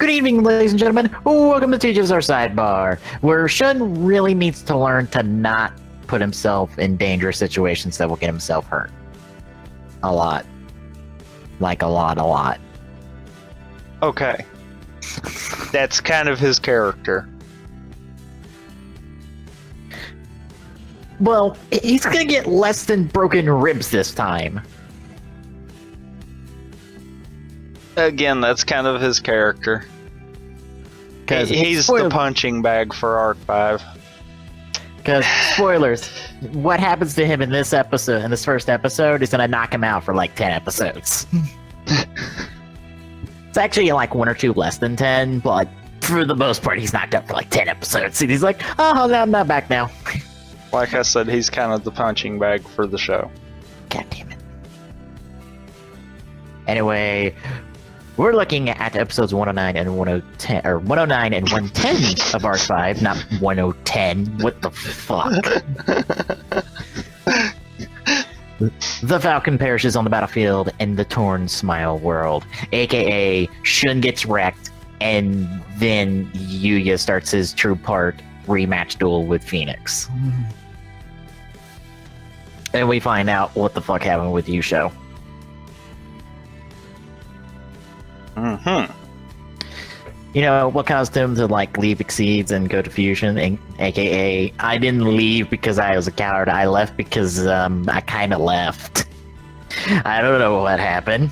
Good evening, ladies and gentlemen. Welcome to TGS Sidebar, where Shun really needs to learn to not put himself in dangerous situations that will get himself hurt. A lot. Like a lot. Okay. That's kind of his character. Well, he's gonna get less than broken ribs this time. Again, that's kind of his character. He's the punching bag for Arc 5. Because, spoilers, what happens to him in this episode, in this first episode, is gonna knock him out for like 10 episodes. It's actually like 1 or 2 less than 10, but for the most part, he's knocked out for like 10 episodes. And he's like, oh, no, I'm not back now. Like I said, he's kind of the punching bag for the show. God damn it. Anyway, we're looking at episodes 109 and 110, or 109 and 110 of Arc 5, not 1010. What the fuck? The Falcon perishes on the battlefield in the Torn Smile world, aka Shun gets wrecked, and then Yuya starts his true part rematch duel with Phoenix. And we find out what the fuck happened with Yuya. You know, what caused him to, like, leave Exceeds and go to Fusion, and, aka, I didn't leave because I was a coward, I left because, I kinda left. I don't know what happened.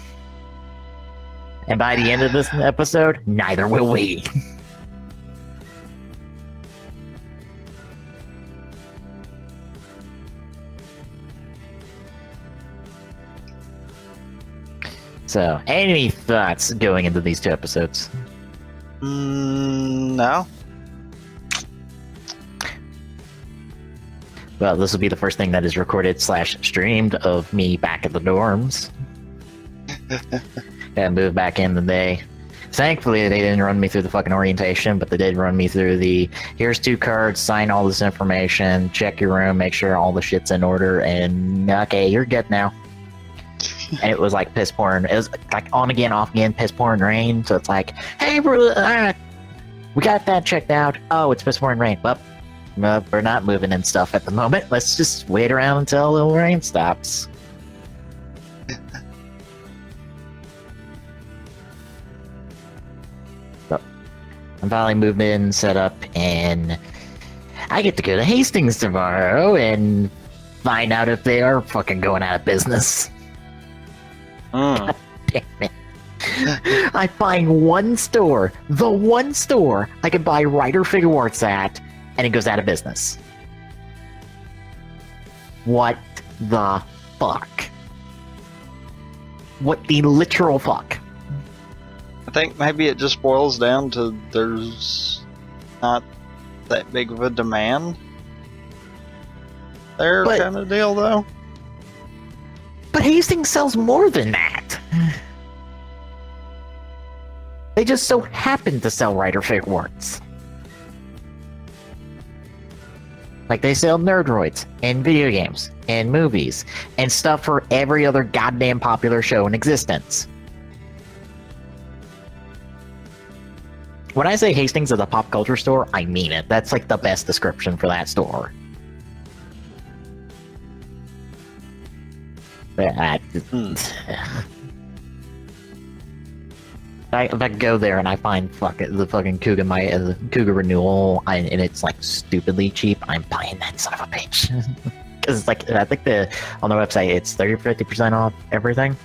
And by the end of this episode, neither will we. So, any thoughts going into these 2 episodes? No. Well, this will be the first thing that is recorded / streamed of me back at the dorms. And moved back in the day. Thankfully, they didn't run me through the fucking orientation, but they did run me through the, here's 2 cards, sign all this information, check your room, make sure all the shit's in order, and okay, you're good now. And it was like piss pouring. It was like on again, off again, piss pouring rain. So it's like, hey, we got that checked out. Oh, it's piss pouring rain. Well, we're not moving and stuff at the moment. Let's just wait around until the rain stops. So, I'm finally moved in, set up, and I get to go to Hastings tomorrow and find out if they are fucking going out of business. God damn it. I find one store, the one store I can buy Rider figure arts at, and it goes out of business. What the fuck? What the literal fuck? I think maybe it just boils down to there's not that big of a demand there, kind of deal, though. But Hastings sells more than that. They just so happen to sell Rider figure arts. Like, they sell Nerdroids, and video games, and movies, and stuff for every other goddamn popular show in existence. When I say Hastings is a pop culture store, I mean it. That's like the best description for that store. If I go there and I find the fucking Cougar renewal, and it's like stupidly cheap, I'm buying that son of a bitch. Because it's like, I think on the website it's 30-50% off everything.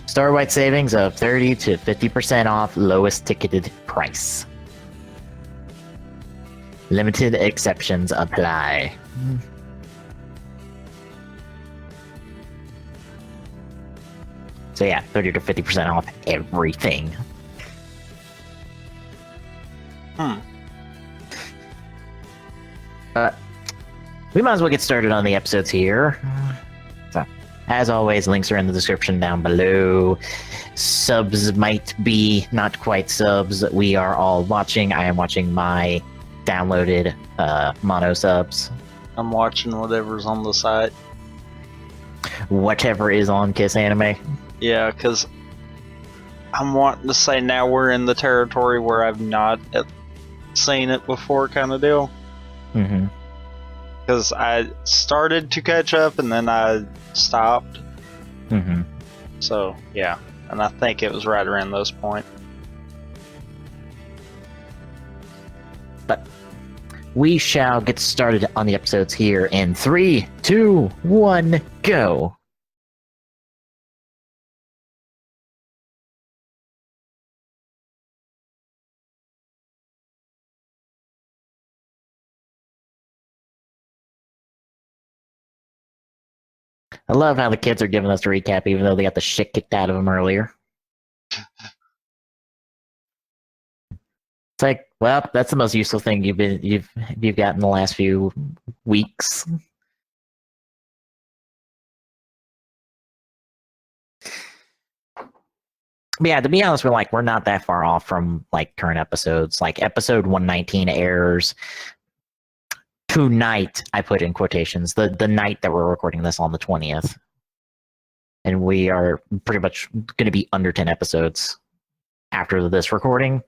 Store-wide savings of 30 to 50% off lowest ticketed price. Limited exceptions apply. So yeah, 30 to 50% off everything. We might as well get started on the episodes here. So, as always, links are in the description down below. Subs might be not quite subs. We are all watching. I am watching my downloaded mono subs. I'm watching whatever's on the site. Whatever is on Kiss Anime. Yeah, because I'm wanting to say now we're in the territory where I've not seen it before, kind of deal. Mm-hmm. Because I started to catch up and then I stopped. Mm-hmm. So, yeah. And I think it was right around those points. But we shall get started on the episodes here in 3, 2, 1, go! I love how the kids are giving us a recap, even though they got the shit kicked out of them earlier. It's like, well, that's the most useful thing you've got in the last few weeks. But yeah, to be honest, we're not that far off from like current episodes. Like episode 119 airs tonight. I put in quotations the night that we're recording this on the 20th, and we are pretty much going to be under 10 episodes after this recording.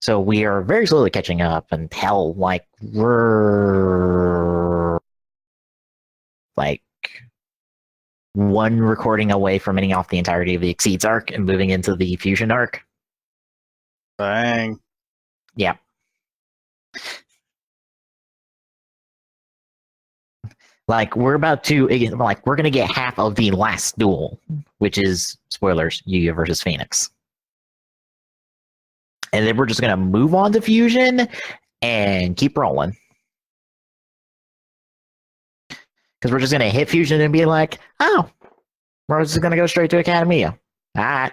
So we are very slowly catching up, and hell, like we're like one recording away from ending off the entirety of the Exceeds arc and moving into the Fusion arc. Dang. Yeah. Like we're about to we're gonna get half of the last duel, which is spoilers, Yuya versus Phoenix. And then we're just gonna move on to Fusion and keep rolling. Because we're just gonna hit Fusion and be like, oh, we're just gonna go straight to Academia. Alright.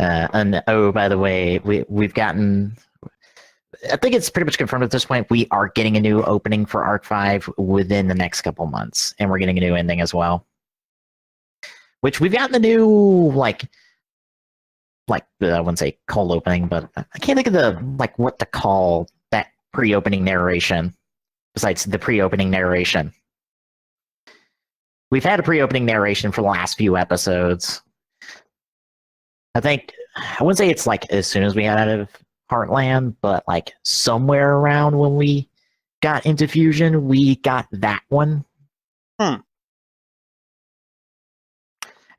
And oh, by the way, we've gotten. I think it's pretty much confirmed at this point. We are getting a new opening for Arc 5 within the next couple months, and we're getting a new ending as well. Which we've gotten the new I wouldn't say cold opening, but I can't think of what to call that pre-opening narration. Besides the pre-opening narration, we've had a pre-opening narration for the last few episodes. I think I wouldn't say it's like as soon as we got out of Heartland, but like somewhere around when we got into Fusion, we got that one. And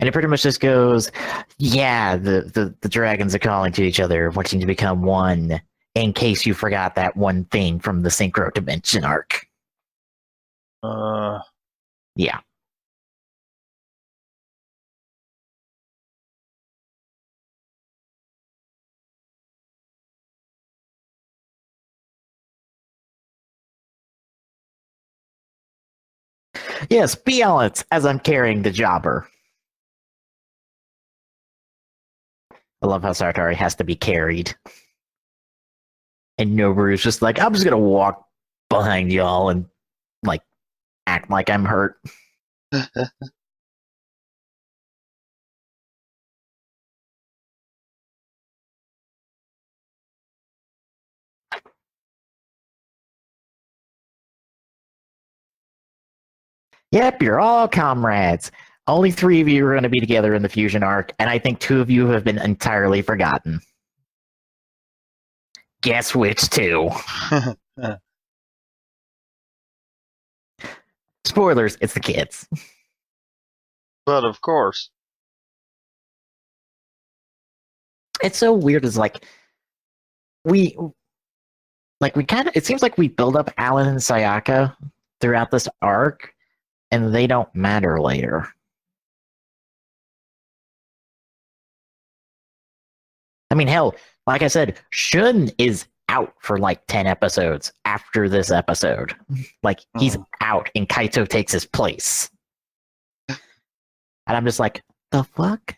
it pretty much just goes, yeah, the dragons are calling to each other, wanting to become one, in case you forgot that one thing from the Synchro Dimension arc. Yeah. Yes, be honest, as I'm carrying the jobber. I love how Sartari has to be carried. And Noburu's just like, I'm just gonna walk behind y'all and like act like I'm hurt. Yep, you're all comrades. Only 3 of you are going to be together in the Fusion arc, and I think 2 of you have been entirely forgotten. Guess which 2? Spoilers, it's the kids. But of course. It's so weird, it's like we kind of, it seems like we build up Alan and Sayaka throughout this arc, and they don't matter later. I mean, hell, like I said, Shun is out for like 10 episodes after this episode. Like, he's out and Kaito takes his place. And I'm just like, the fuck?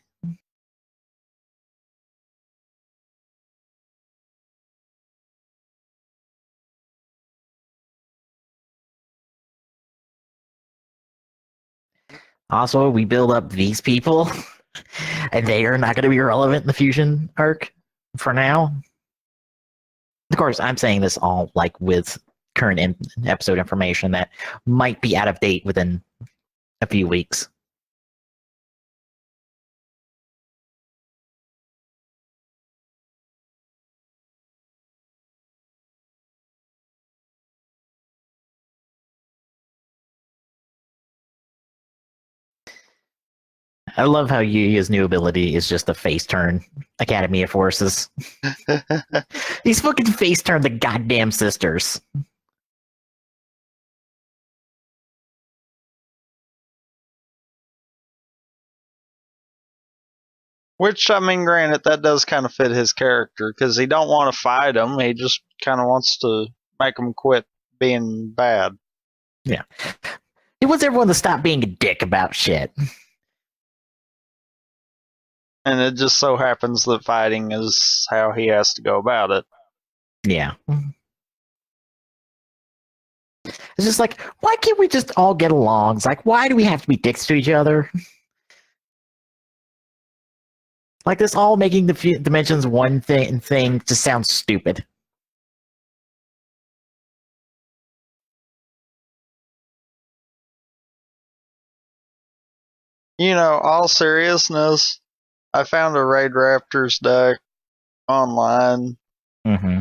Also, we build up these people And they are not going to be relevant in the fusion arc for now. Of course, I'm saying this all like with current episode information that might be out of date within a few weeks. I love how Yuya's new ability is just a face turn Academy of Forces. He's fucking face turned the goddamn sisters. Which, I mean, granted, that does kind of fit his character because he don't want to fight them. He just kind of wants to make them quit being bad. Yeah. He wants everyone to stop being a dick about shit. And it just so happens that fighting is how he has to go about it. Yeah. It's just like, why can't we just all get along? It's like, why do we have to be dicks to each other? Like this all making the dimensions one thing just sounds stupid. You know, all seriousness, I found a Raid Raptors deck online. Mm-hmm.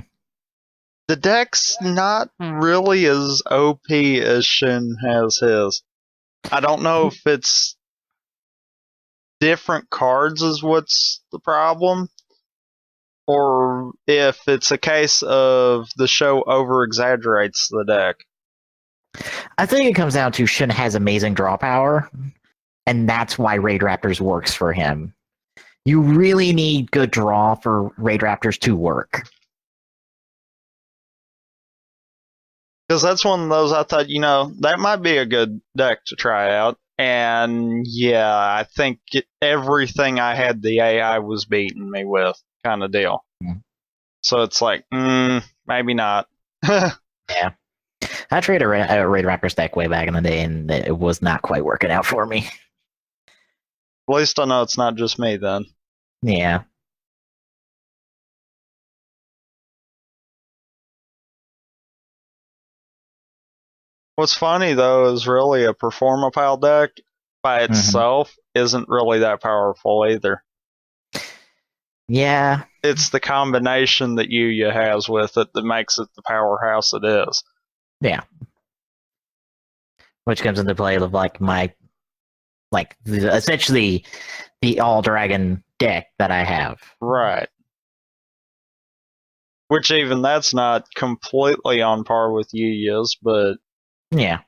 The deck's not really as OP as Shun has his. I don't know if it's different cards is what's the problem, or if it's a case of the show over exaggerates the deck. I think it comes down to Shun has amazing draw power, and that's why Raid Raptors works for him. You really need good draw for Raid Raptors to work. Because that's one of those I thought, you know, that might be a good deck to try out. And yeah, I think everything I had the AI was beating me with, kind of deal. Mm. So it's like, maybe not. Yeah. I traded a Raid Raptors deck way back in the day, and it was not quite working out for me. At least I know it's not just me then. Yeah. What's funny though is really a Performapal deck by itself isn't really that powerful either. Yeah. It's the combination that Yuya has with it that makes it the powerhouse it is. Yeah. Which comes into play of like my essentially the all dragon deck that I have. Right. Which even that's not completely on par with Yuya's, but yeah.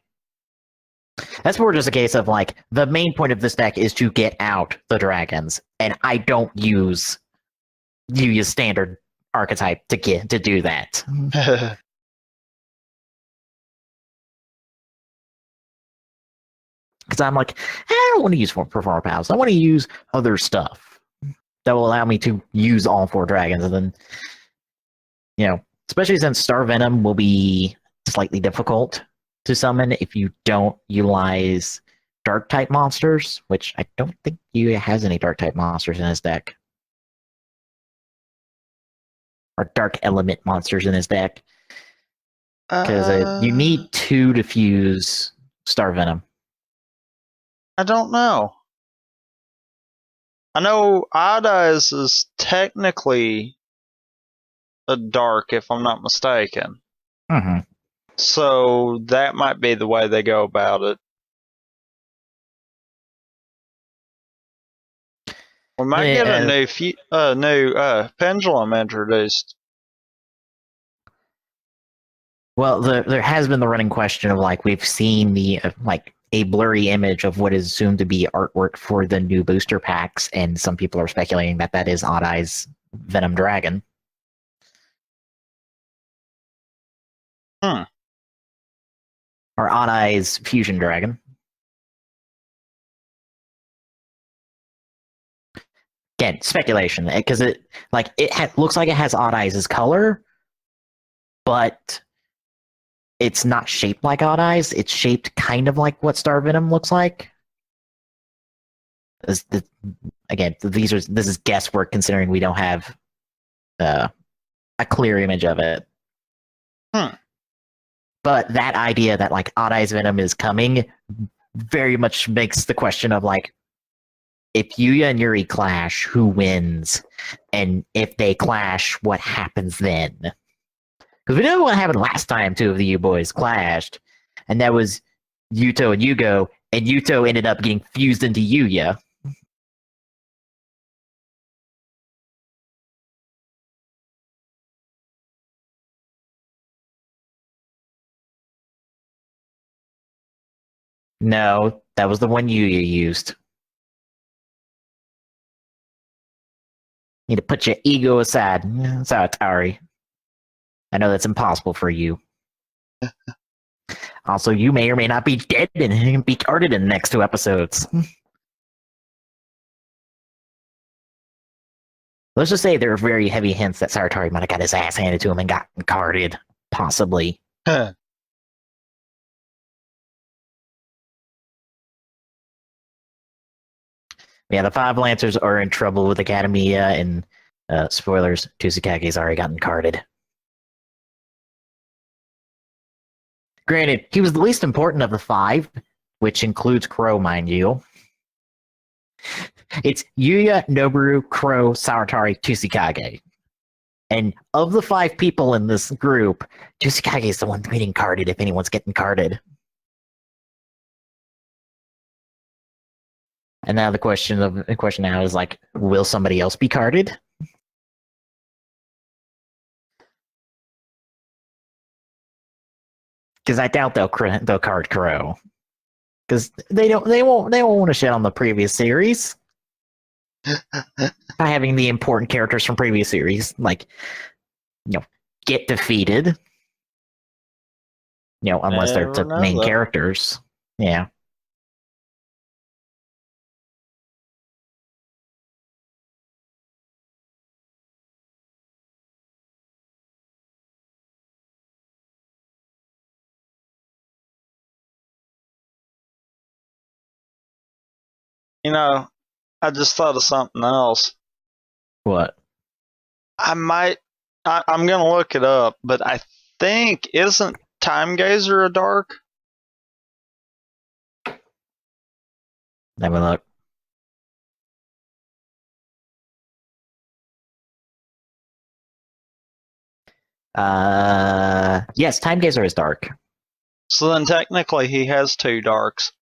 That's more just a case of like the main point of this deck is to get out the dragons, and I don't use Yuya's standard archetype to do that. Because I'm like, I don't want to use Performer Pals. I want to use other stuff that will allow me to use all 4 dragons. And then, especially since Star Venom will be slightly difficult to summon if you don't utilize dark type monsters, which I don't think Yuya has any dark type monsters in his deck. Or dark element monsters in his deck. Because you need 2 to fuse Star Venom. I don't know. I know Odd Eyes is technically a dark, if I'm not mistaken. Mm-hmm. So that might be the way they go about it. We might get a new pendulum introduced. Well, there has been the running question of like we've seen the a blurry image of what is assumed to be artwork for the new booster packs, and some people are speculating that that is Odd Eye's Venom Dragon. Or Odd Eye's Fusion Dragon. Again, speculation, because it looks like it has Odd Eyes' color, but it's not shaped like Odd Eyes. It's shaped kind of like what Star Venom looks like. Again, this is guesswork considering we don't have a clear image of it. But that idea that like Odd Eyes Venom is coming very much makes the question of like, if Yuya and Yuri clash, who wins? And if they clash, what happens then? Because we know what happened last time two of the U boys clashed, and that was Yuto and Yugo, and Yuto ended up getting fused into Yuya. No, that was the one Yuya used. You need to put your ego aside. Sorry, Atari. I know that's impossible for you. Also, you may or may not be dead and be carded in the next 2 episodes. Let's just say there are very heavy hints that Saratari might have got his ass handed to him and gotten carded. Possibly. Huh. Yeah, the Five Lancers are in trouble with Academia, and spoilers, Tsukage's already gotten carded. Granted, he was the least important of the five, which includes Crow, mind you. It's Yuya, Noboru, Crow, Saratari, Tsuchikage. And of the 5 people in this group, Tsuchikage is the one getting carded if anyone's getting carded. And now the question now is like, will somebody else be carded? Because I doubt they'll card Crow. Because they won't want to shit on the previous series by having the important characters from previous series like get defeated. Unless they're the main characters. Yeah. I just thought of something else. What? I'm gonna look it up, but I think isn't Time Gazer a dark? Let me look. Yes, Time Gazer is dark. So then technically he has 2 darks.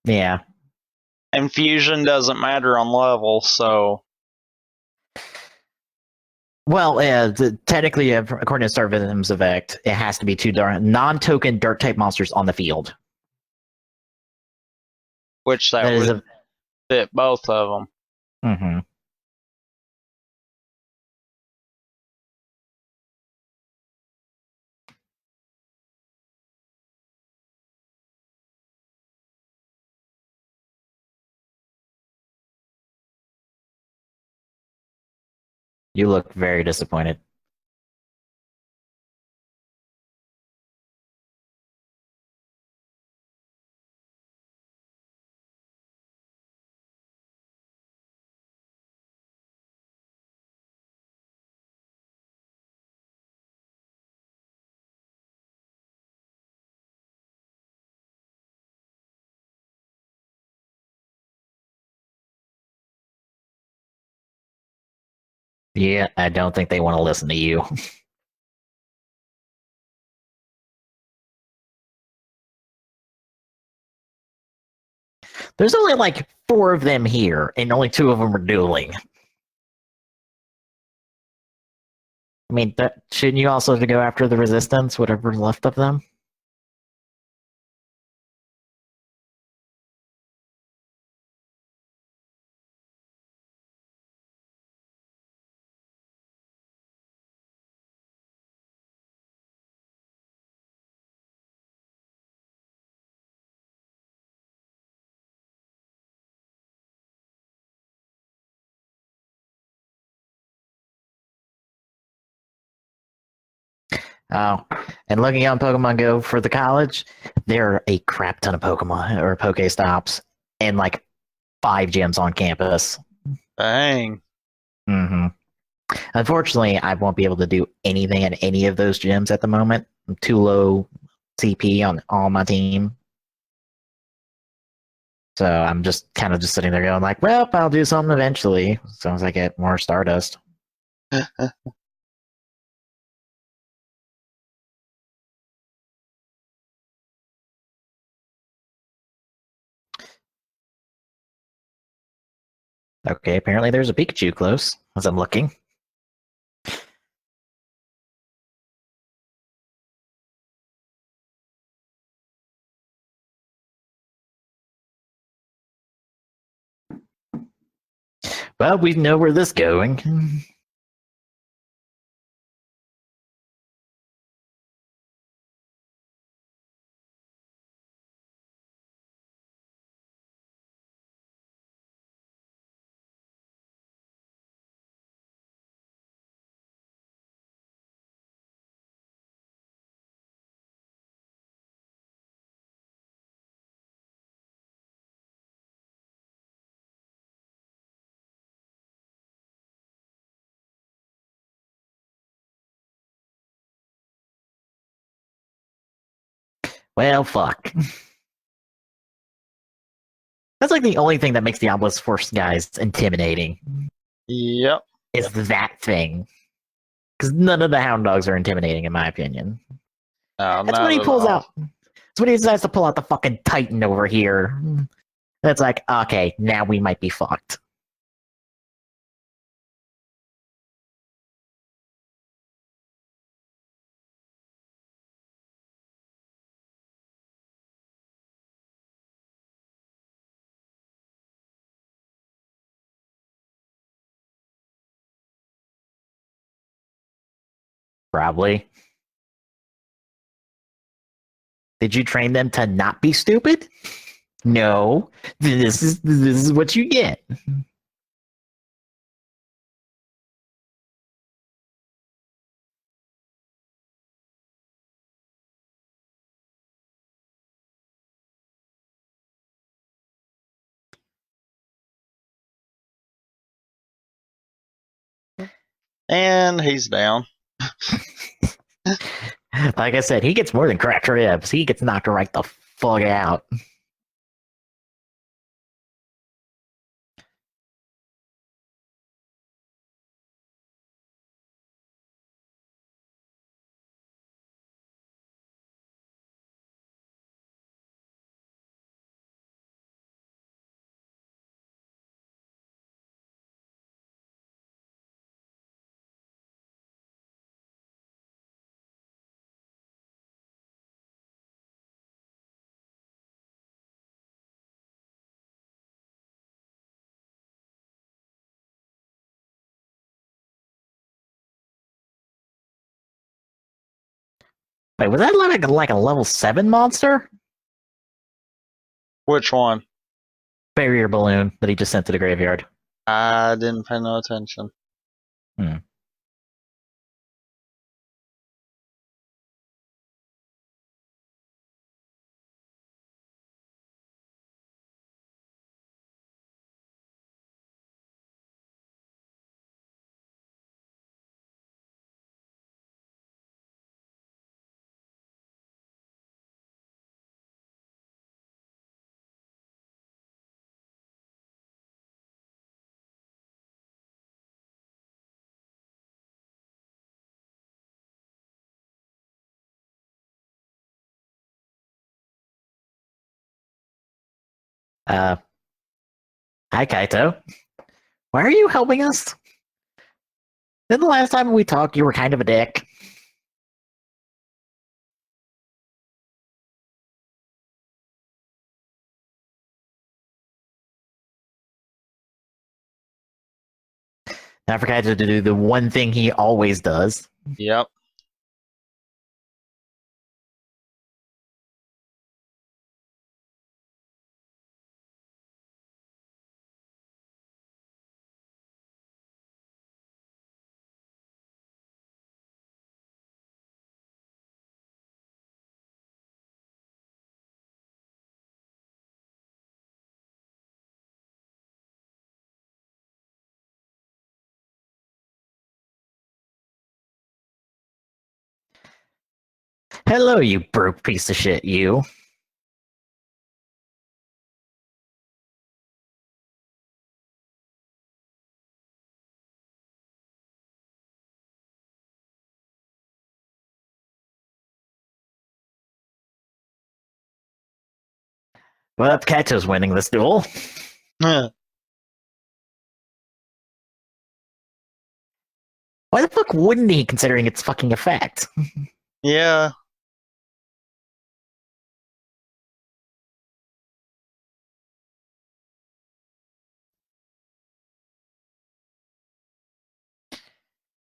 Yeah. And fusion doesn't matter on level, so. Well, technically, according to Star Venom's effect, it has to be 2 non-token dark type monsters on the field. Which that would fit both of them. Mm-hmm. You look very disappointed. Yeah, I don't think they want to listen to you. There's only like 4 of them here, and only 2 of them are dueling. I mean, shouldn't you also go after the Resistance, whatever's left of them? Oh, and looking on Pokemon Go for the college, there are a crap ton of Pokemon or Pokestops and like 5 gyms on campus. Dang. hmm Unfortunately, I won't be able to do anything at any of those gyms at the moment. I'm too low CP on all my team. So I'm just kind of just sitting there going like, well, I'll do something eventually as soon as I get more Stardust. Okay, apparently there's a Pikachu close as I'm looking. Well, we know where this is going. Well, fuck. That's like the only thing that makes Diablo's Force guys intimidating. Yep. Is that thing. Because none of the Hound Dogs are intimidating, in my opinion. No, That's when not he at pulls all. out. That's when he decides to pull out the fucking Titan over here. That's like, okay, now we might be fucked. Probably. Did you train them to not be stupid? No. This is what you get. And he's down. Like I said, he gets more than cracked ribs. He gets knocked right the fuck out. Wait, was that like a level 7 monster? Which one? Barrier balloon that he just sent to the graveyard. I didn't pay no attention. Hmm. Uh, Hi, Kaito. Why are you helping us? Then the last time we talked, you were kind of a dick. I forgot to do the one thing he always does. Yep. Hello, you broke piece of shit, you. Well, Kato's winning this duel. Why the fuck wouldn't he, considering its fucking effect? Yeah.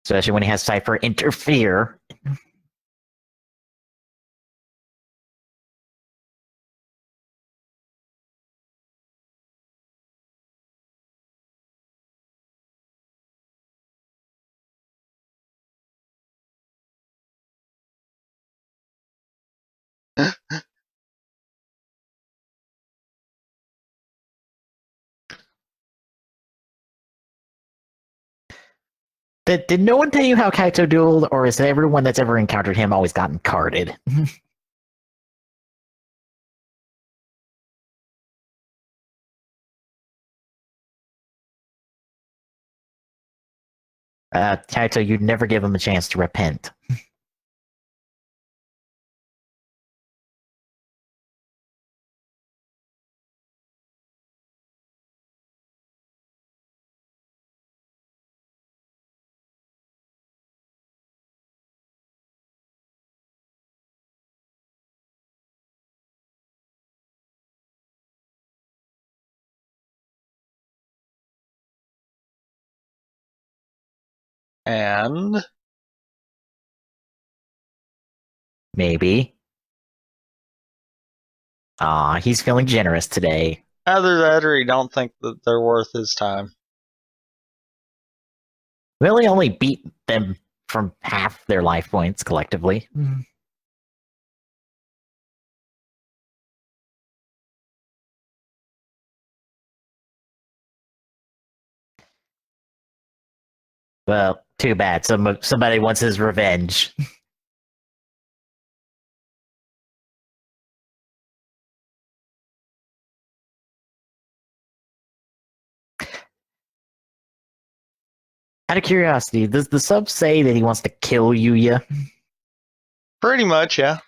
Especially when he has Cypher interfere. Did no one tell you how Kaito dueled, or is everyone that's ever encountered him always gotten carded? Kaito, you'd never give him a chance to repent. And Maybe. Aw, he's feeling generous today. either that or he don't think that they're worth his time. We only beat them from half their life points collectively. Well, too bad. Somebody wants his revenge. Out of curiosity, does the sub say that he wants to kill Yuya? Pretty much, yeah.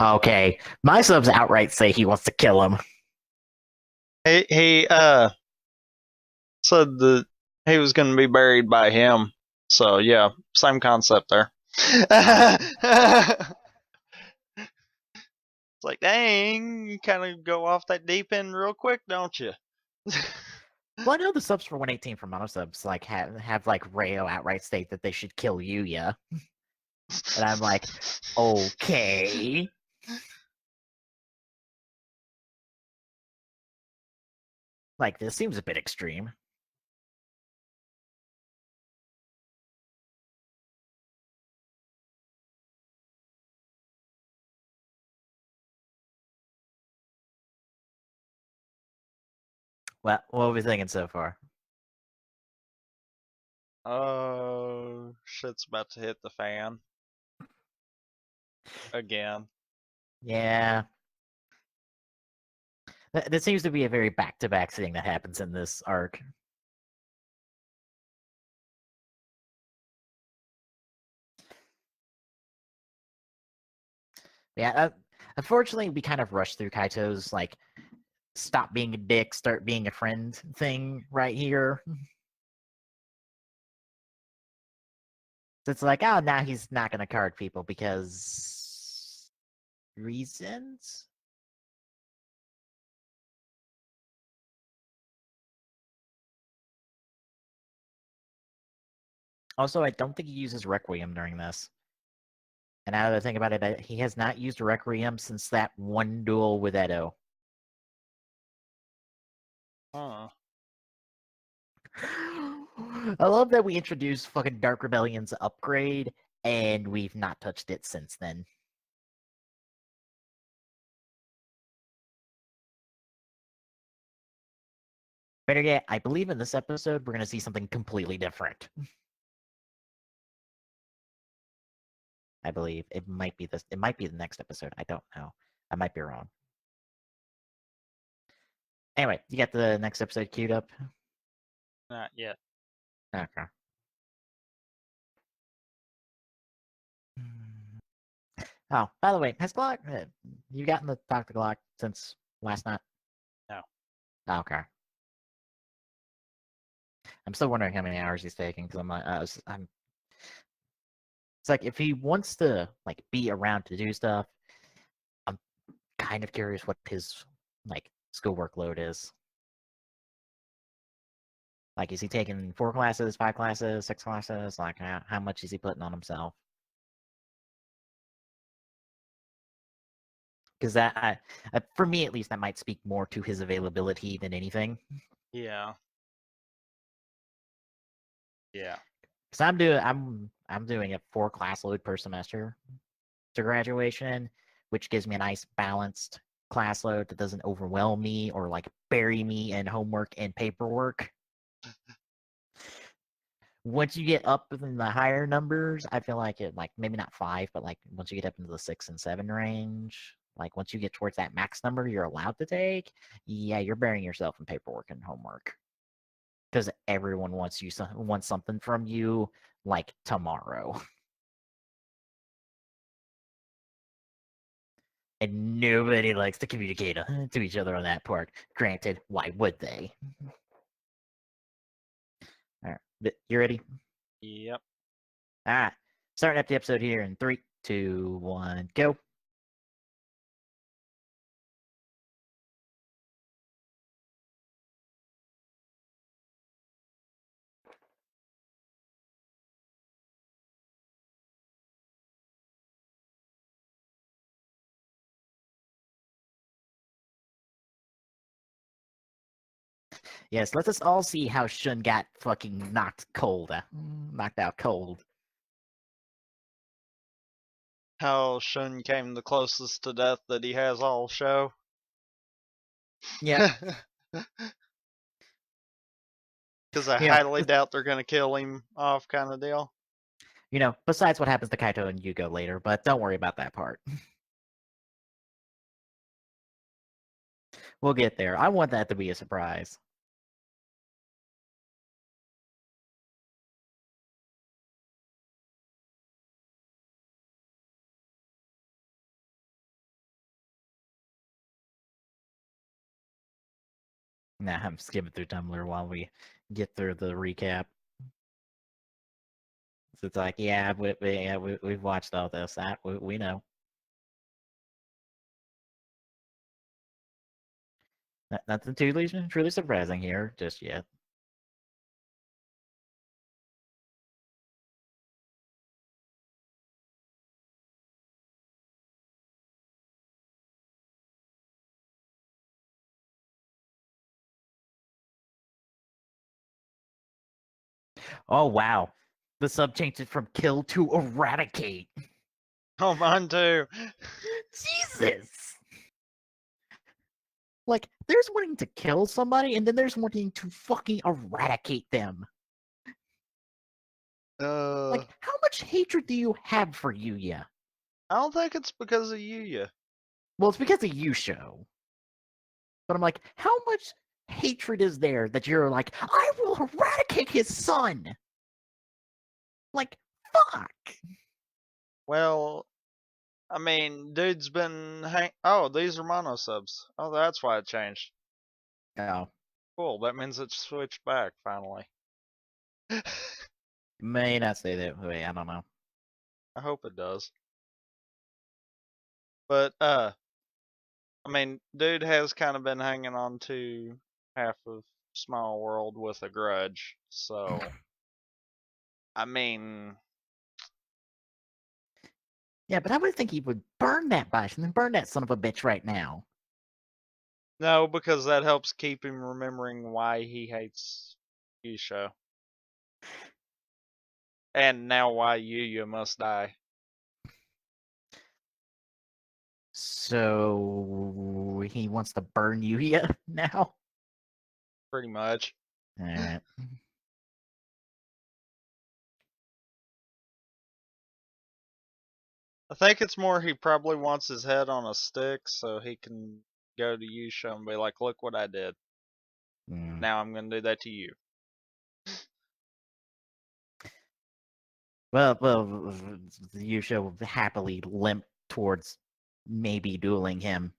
Okay, my subs outright say he wants to kill him. He said that he was going to be buried by him. So yeah, same concept there. It's like, dang, you kind of go off that deep end real quick, don't you? Well, I know the subs for 118 for mono subs like have like Rayo outright state that they should kill Yuya, and I'm like, okay. Like, this seems a bit extreme. Well, what are we thinking so far? Oh, shit's about to hit the fan. Again. Yeah. That seems to be a very back-to-back thing that happens in this arc. Yeah, unfortunately, we kind of rushed through Kaito's, like, stop being a dick, start being a friend thing right here. So it's like, oh, now he's not going to card people because reasons? Also, I don't think he uses Requiem during this. And now that I think about it, he has not used Requiem since that one duel with Edo. Huh. I love that we introduced fucking Dark Rebellion's upgrade, and we've not touched it since then. Better yet, I believe in this episode we're going to see something completely different. I believe it might be this. It might be the next episode. I don't know. I might be wrong. Anyway, you got the next episode queued up. Not yet. Okay. Oh, by the way, has Glock? You gotten to talk to Glock since last night? No. Oh, okay. I'm still wondering how many hours he's taking because I'm. It's like if he wants to like be around to do stuff, I'm kind of curious what his like school workload is. Like, is he taking 4 classes, 5 classes, 6 classes? Like, how much is he putting on himself? Because for me at least, that might speak more to his availability than anything. Yeah. Yeah. Because I'm doing a 4 class load per semester to graduation, which gives me a nice balanced class load that doesn't overwhelm me or like bury me in homework and paperwork. Once you get up in the higher numbers, I feel like it like maybe not 5, but like once you get up into the 6 and 7 range, like once you get towards that max number you're allowed to take, yeah, you're burying yourself in paperwork and homework. Because everyone wants something from you like tomorrow. And nobody likes to communicate to each other on that part. Granted, why would they? All right, you ready? Yep. All right, starting up the episode here in 3, 2, 1, go. Yes, let us all see how Shun got fucking knocked out cold. How Shun came the closest to death that he has all show. Yeah. Because I highly doubt they're going to kill him off, kind of deal. Besides what happens to Kaito and Yugo later, but don't worry about that part. We'll get there. I want that to be a surprise. Nah, I'm skimming through Tumblr while we get through the recap. So it's like, yeah, we've watched all this. We know. Nothing too truly surprising here just yet. Oh, wow. The sub changed it from kill to eradicate. Oh, mine too. Jesus! Like, there's wanting to kill somebody, and then there's wanting to fucking eradicate them. Like, how much hatred do you have for Yuya? I don't think it's because of Yuya. Well, it's because of Yusho. But I'm like, how much hatred is there that you're like, I will eradicate his son? Like, fuck. Well, I mean, dude's been oh, these are mono subs. Oh, that's why it changed. Oh. Cool, that means it's switched back, finally. May not say that way, I don't know. I hope it does. But, I mean, dude has kind of been hanging on to half of Small World with a grudge, so... I mean... Yeah, but I would think he would burn that bitch and then burn that son of a bitch right now. No, because that helps keep him remembering why he hates Yusho. And now why Yuya must die. So he wants to burn Yuya now? Pretty much. Alright. I think it's more he probably wants his head on a stick so he can go to Yusha and be like, look what I did. Hmm. Now I'm going to do that to you. Well, Yusha will happily limp towards maybe dueling him.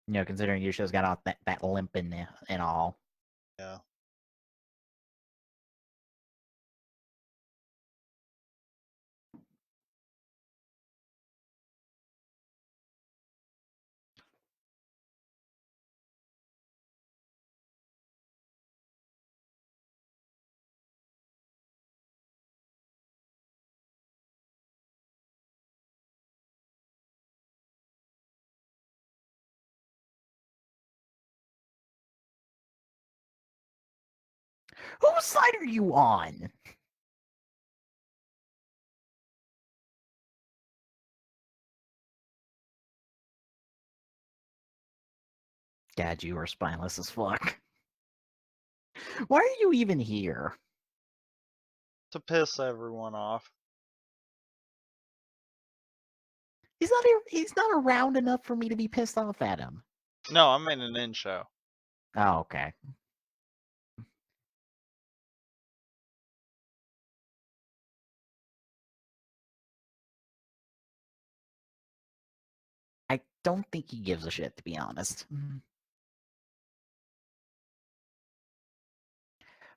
Considering Yusha's got all that limp and all. Yeah. Whose side are you on? God, you are spineless as fuck. Why are you even here? To piss everyone off. He's not around enough for me to be pissed off at him. No, I'm in an in show. Oh, okay. I don't think he gives a shit, to be honest.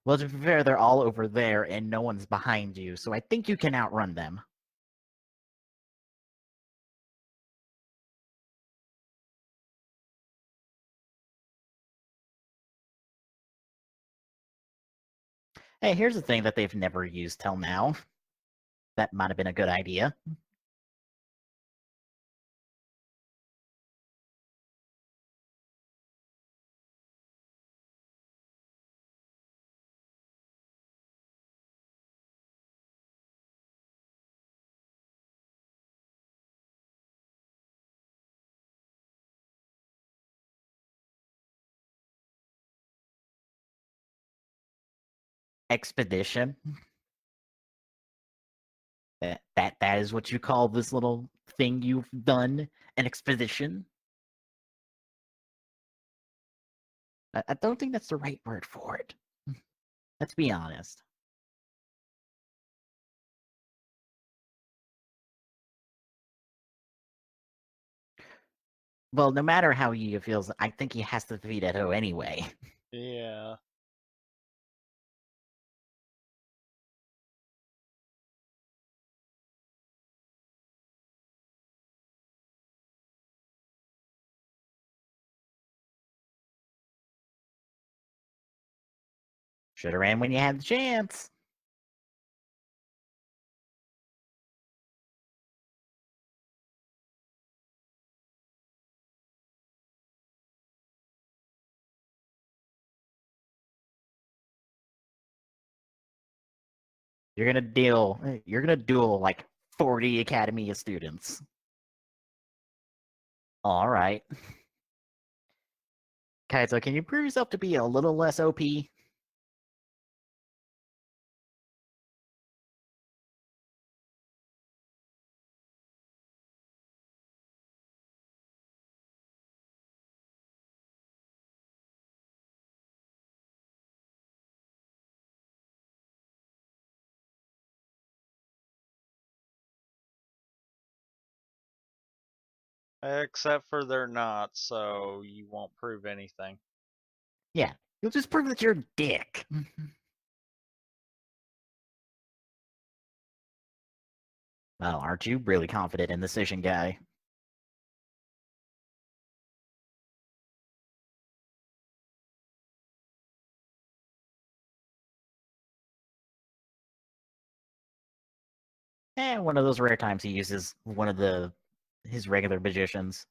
Well, to be fair, they're all over there and no one's behind you, so I think you can outrun them. Hey, here's a thing that they've never used till now. That might have been a good idea. Expedition. That is what you call this little thing you've done, an expedition. I don't think that's the right word for it. Let's be honest. Well, no matter how Yuya feels, I think he has to defeat Edo anyway. Yeah. Should have ran when you had the chance. You're gonna duel like 40 Academy of students. Alright. Kaito, can you prove yourself to be a little less OP? Except for they're not, so you won't prove anything. Yeah, you'll just prove that you're a dick. Well, aren't you really confident in the decision guy? One of those rare times he uses one of his regular magicians.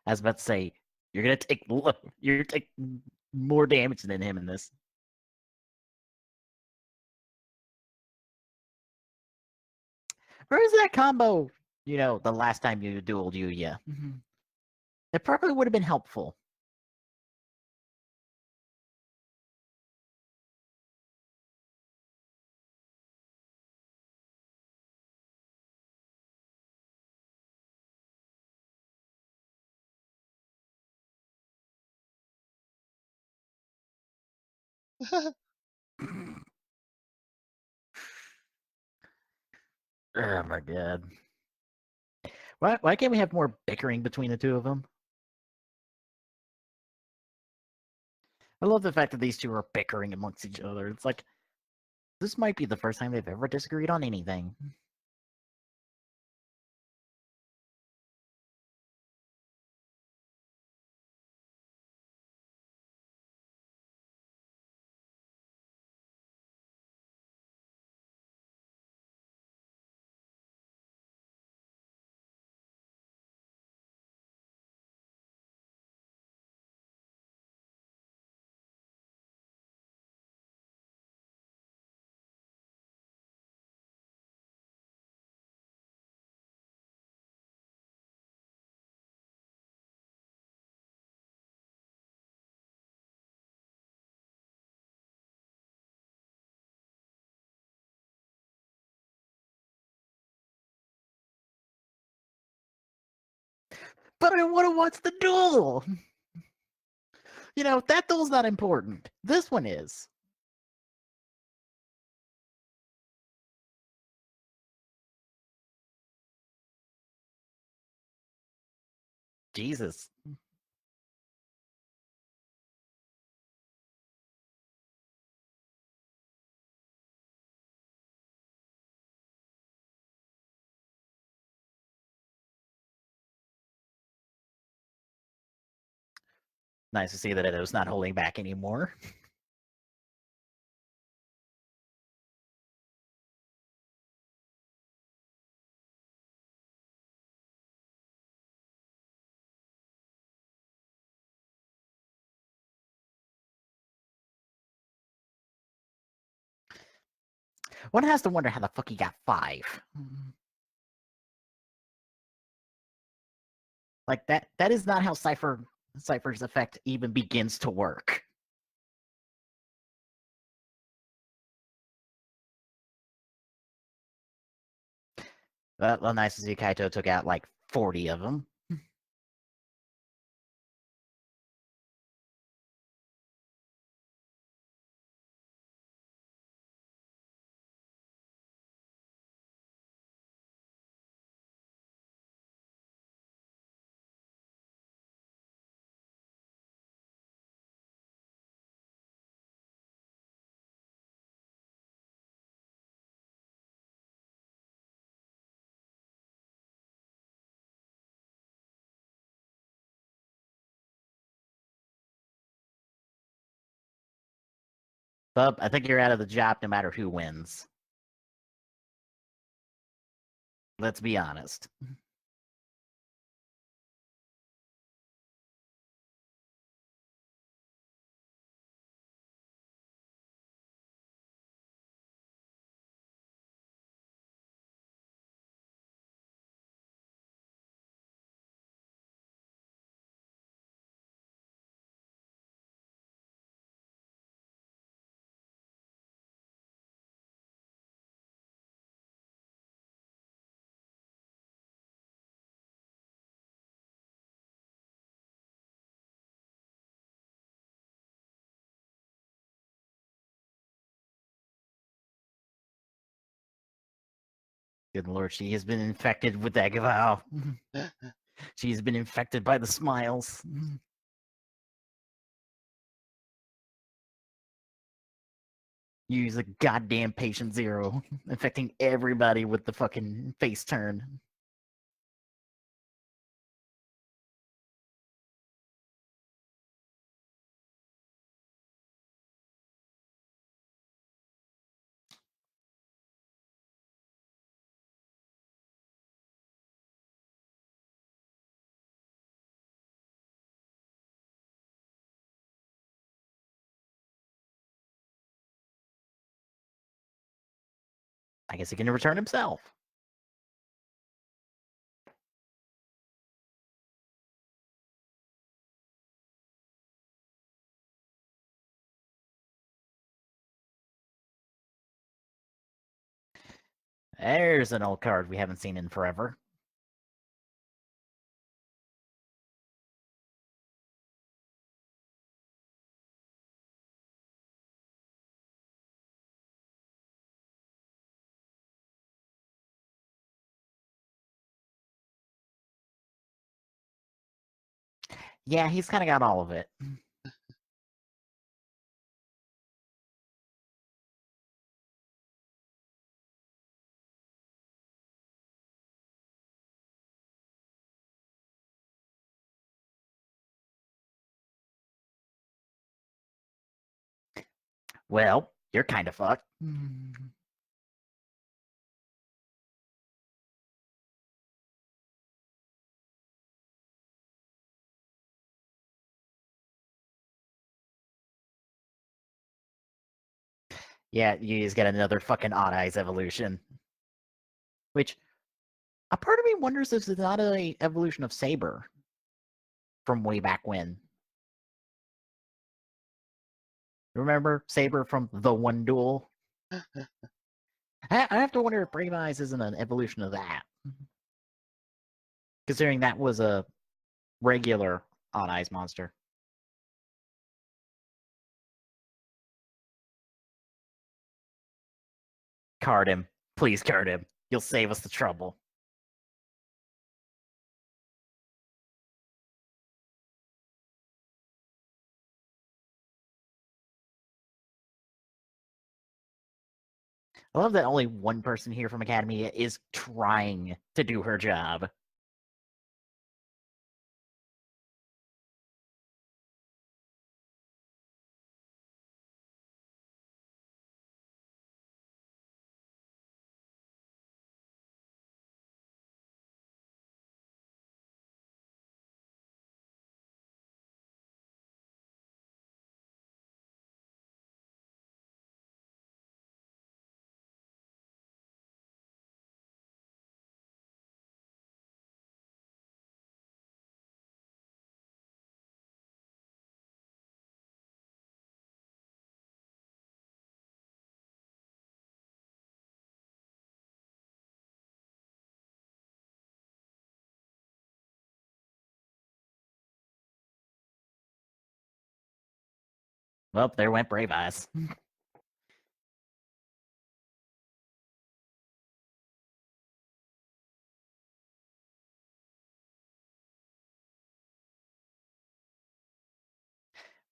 I was about to say, you're take more damage than him in this. Where's that combo? You know, the last time you dueled Yuya. It probably would have been helpful. Oh my god. Why can't we have more bickering between the two of them? I love the fact that these two are bickering amongst each other. It's like, this might be the first time they've ever disagreed on anything. But I want to watch the duel! You know, that duel's not important. This one is. Jesus. Nice to see that it was not holding back anymore. One has to wonder how the fuck he got 5. Like that is not how Cypher's effect even begins to work. Well, nice to see Kaito took out like 40 of them. Bub, I think you're out of the job no matter who wins. Let's be honest. Good lord, she has been infected with Agavao. She's been infected by the smiles. Use a goddamn patient zero, infecting everybody with the fucking face turn. I guess he can return himself. There's an old card we haven't seen in forever. Yeah, he's kind of got all of it. Well, you're kind of fucked. Yeah, you just get another fucking Odd Eyes evolution. Which, a part of me wonders if it's not an evolution of Saber from way back when. Remember Saber from the One Duel? I have to wonder if Brave Eyes isn't an evolution of that. Considering that was a regular Odd Eyes monster. Card him. Please card him. You'll save us the trouble. I love that only one person here from Academy is trying to do her job. Well, there went Brave Eyes.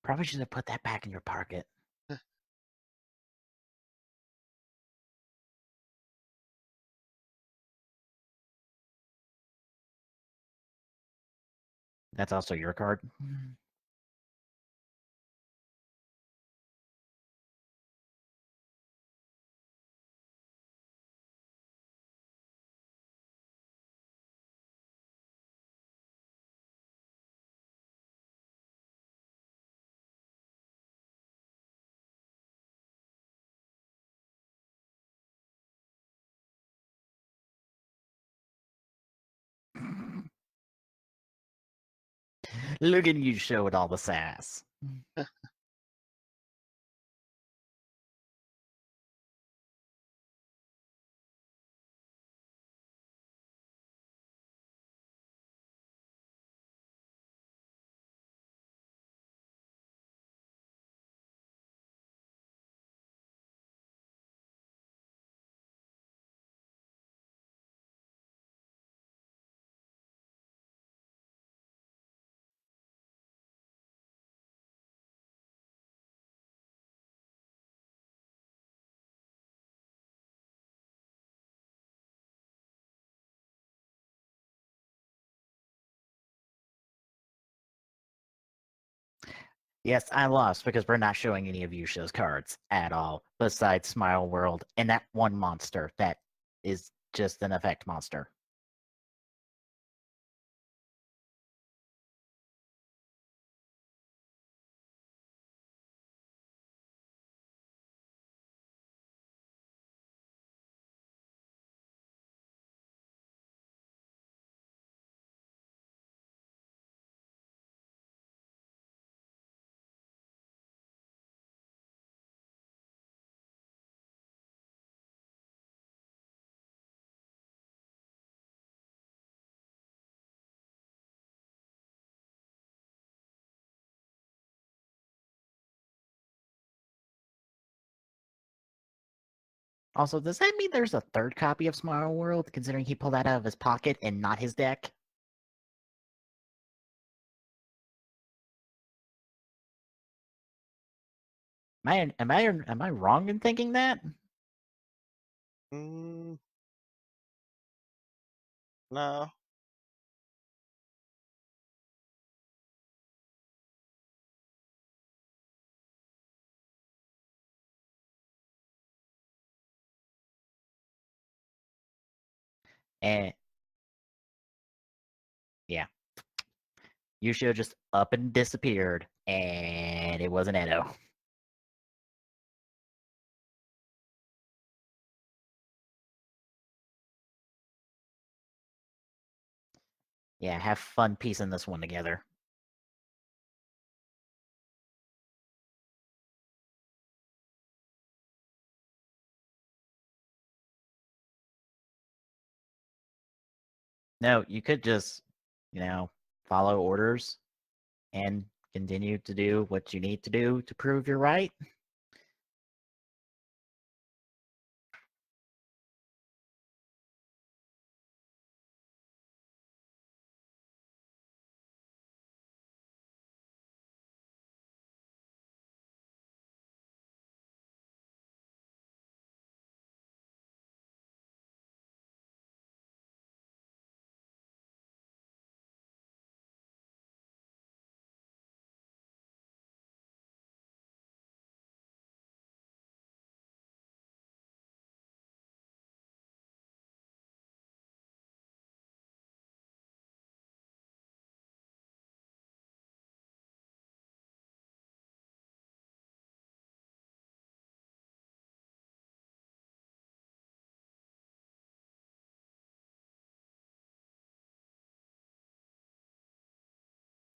Probably should have put that back in your pocket. That's also your card. Look at you showing all the sass. Yes, I lost because we're not showing any of Yusha's cards at all, besides Smile World and that one monster that is just an effect monster. Also, does that mean there's a third copy of Small World, considering he pulled that out of his pocket and not his deck? Am I wrong in thinking that? Mm, no. And yeah, Yushio just up and disappeared, and it wasn't Edo. Yeah, have fun piecing this one together. No, you could just, follow orders and continue to do what you need to do to prove you're right.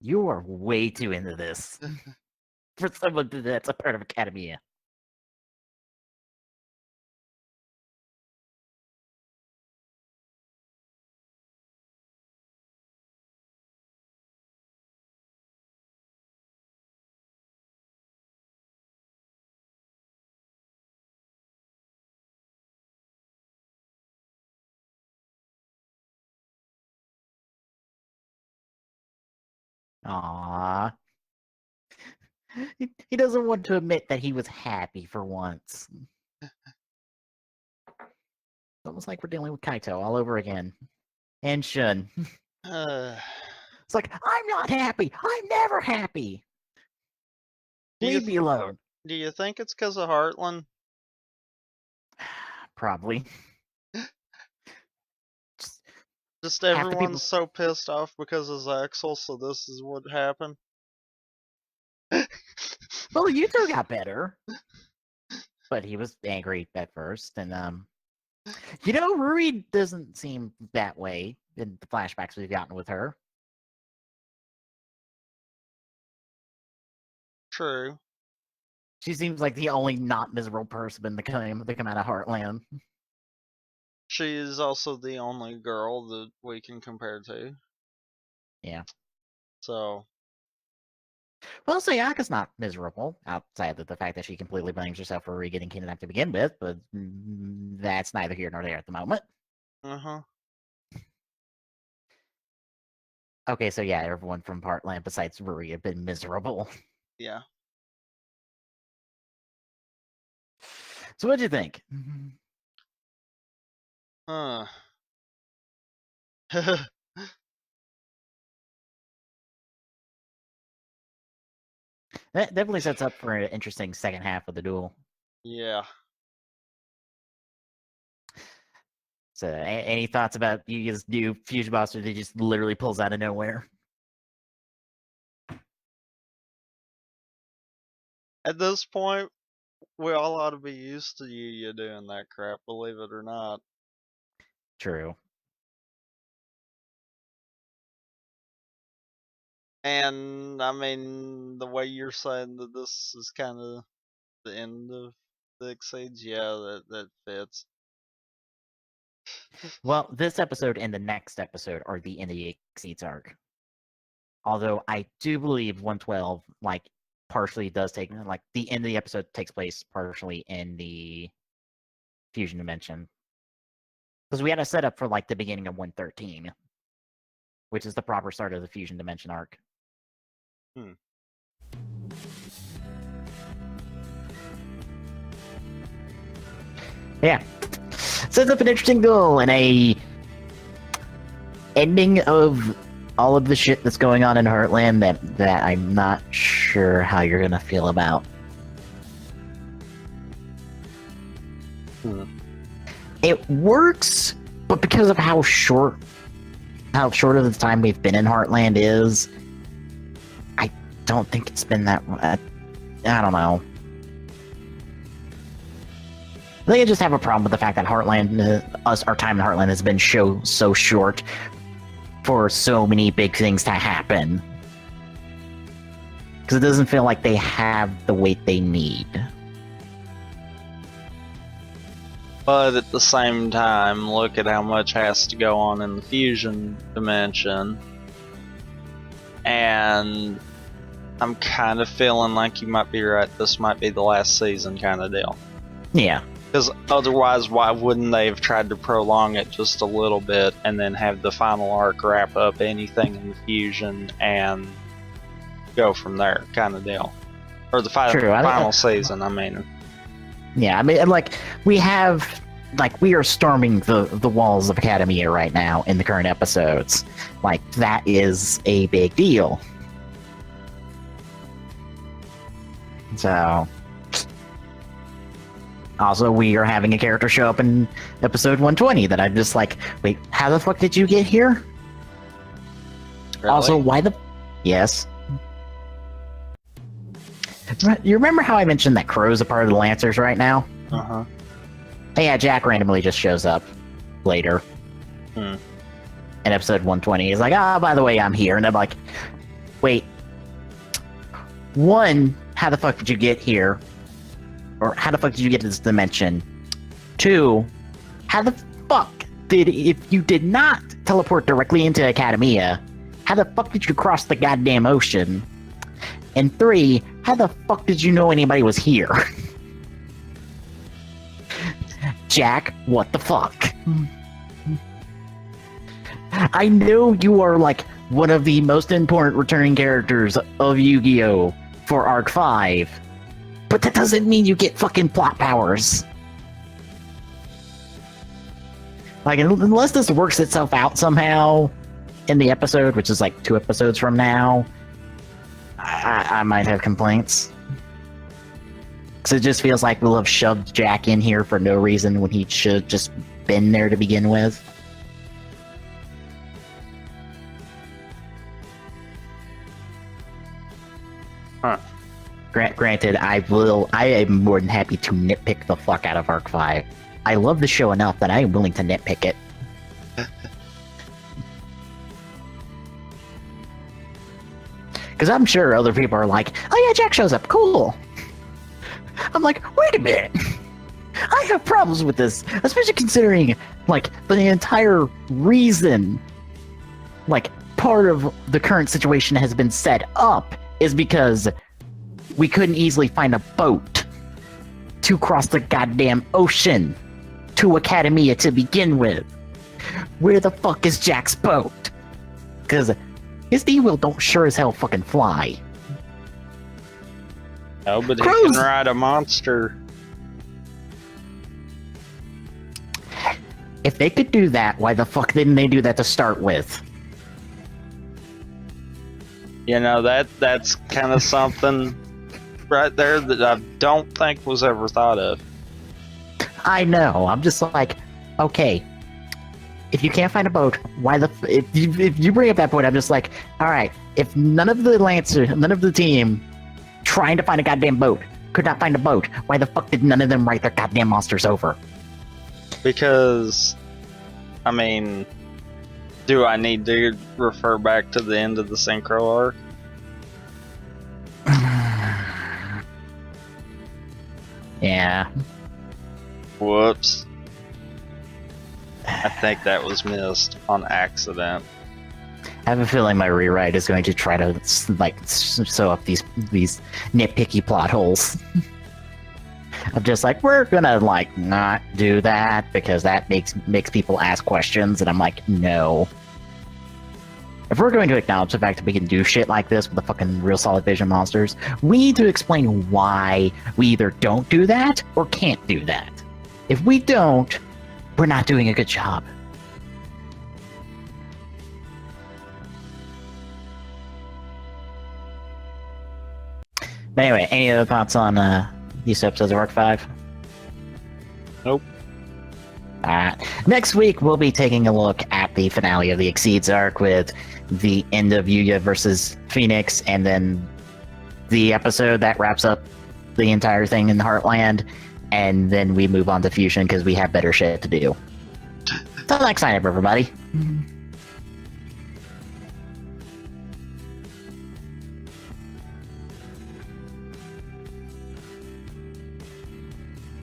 You are way too into this for someone that's a part of Academia. Aww. He doesn't want to admit that he was happy for once. It's almost like we're dealing with Kaito all over again. And Shun. It's like, I'm not happy. I'm never happy. do you Leave me alone. do you think it's because of Heartland? Probably. Just Half the people. everyone's so pissed off because of Axel, so this is what happened. Well, Yuto got better, but he was angry at first, and Rui doesn't seem that way in the flashbacks we've gotten with her. True. She seems like the only not miserable person to come out of Heartland. She is also the only girl that we can compare to. Yeah. So, Well, Sayaka's not miserable, outside of the fact that she completely blames herself for Rui getting kidnapped to begin with, but that's neither here nor there at the moment. uh-huh. Okay, so yeah, everyone from Heartland besides Rui have been miserable. Yeah. So what'd you think? Huh. That definitely sets up for an interesting second half of the duel. Yeah. So, any thoughts about Yuya's new fusion boss that he just literally pulls out of nowhere? At this point, we all ought to be used to you doing that crap, believe it or not. True. And I mean, the way you're saying that this is kind of the end of the Exceeds, yeah, that fits. Well, this episode and the next episode are the end of the Exceeds arc. Although I do believe 112 partially does take the end of the episode takes place partially in the fusion dimension. Because we had a setup for like the beginning of 113, which is the proper start of the fusion dimension arc. Yeah. Sets up an interesting goal and a ending of all of the shit that's going on in Heartland that I'm not sure how you're gonna feel about. It works, but because of how short of the time we've been in Heartland is, I don't think it's been that. I don't know. I think I just have a problem with the fact that Heartland, our time in Heartland has been so short for so many big things to happen. Because it doesn't feel like they have the weight they need. But at the same time, look at how much has to go on in the fusion dimension. And I'm kind of feeling like you might be right. This might be the last season kind of deal. Yeah. Because otherwise, why wouldn't they have tried to prolong it just a little bit and then have the final arc wrap up anything in the fusion and go from there kind of deal? Or the final season, I mean. Yeah, I mean, like, we are storming the walls of Academia right now in the current episodes. Like, that is a big deal. So... Also, we are having a character show up in episode 120 that I'm just like, wait, how the fuck did you get here? Really? Also, why the... Yes. You remember how I mentioned that Crow's a part of the Lancers right now? Uh-huh. Yeah, Jack randomly just shows up later. In episode 120. He's like, by the way, I'm here. And I'm like, wait. One, how the fuck did you get here? Or how the fuck did you get to this dimension? Two, how the fuck if you did not teleport directly into Academia, how the fuck did you cross the goddamn ocean? And three, how the fuck did you know anybody was here? Jack, what the fuck? I know you are like one of the most important returning characters of Yu-Gi-Oh! For Arc 5. But that doesn't mean you get fucking plot powers. Like, unless this works itself out somehow in the episode, which is like 2 episodes from now, I might have complaints. Because it just feels like we'll have shoved Jack in here for no reason when he should just been there to begin with. Huh. Granted, I am more than happy to nitpick the fuck out of Arc 5. I love the show enough that I am willing to nitpick it. Because I'm sure other people are like, oh yeah, Jack shows up, cool. I'm like, wait a minute. I have problems with this, especially considering, like, the entire reason, like, part of the current situation has been set up is because we couldn't easily find a boat to cross the goddamn ocean to Academia to begin with. Where the fuck is Jack's boat? Because his D-Wheel don't sure as hell fucking fly. No, but he can ride a monster. If they could do that, why the fuck didn't they do that to start with? You know, that's kind of something right there that I don't think was ever thought of. I know. I'm just like, okay, if you can't find a boat, why the if you bring up that point, I'm just like, all right, if none of the team trying to find a goddamn boat could not find a boat, why the fuck did none of them write their goddamn monsters over? Because, I mean, do I need to refer back to the end of the Synchro arc? Yeah. Whoops. I think that was missed on accident. I have a feeling my rewrite is going to try to like sew up these nitpicky plot holes. I'm just like, we're gonna like not do that because that makes people ask questions, and I'm like, no. If we're going to acknowledge the fact that we can do shit like this with the fucking real solid vision monsters, we need to explain why we either don't do that or can't do that. If we don't, we're not doing a good job. But anyway, any other thoughts on these episodes of Arc 5? Nope. Next week, we'll be taking a look at the finale of the Exceeds arc with the end of Yuya versus Phoenix, and then the episode that wraps up the entire thing in the Heartland, and then we move on to Fusion because we have better shit to do. Till next time, everybody.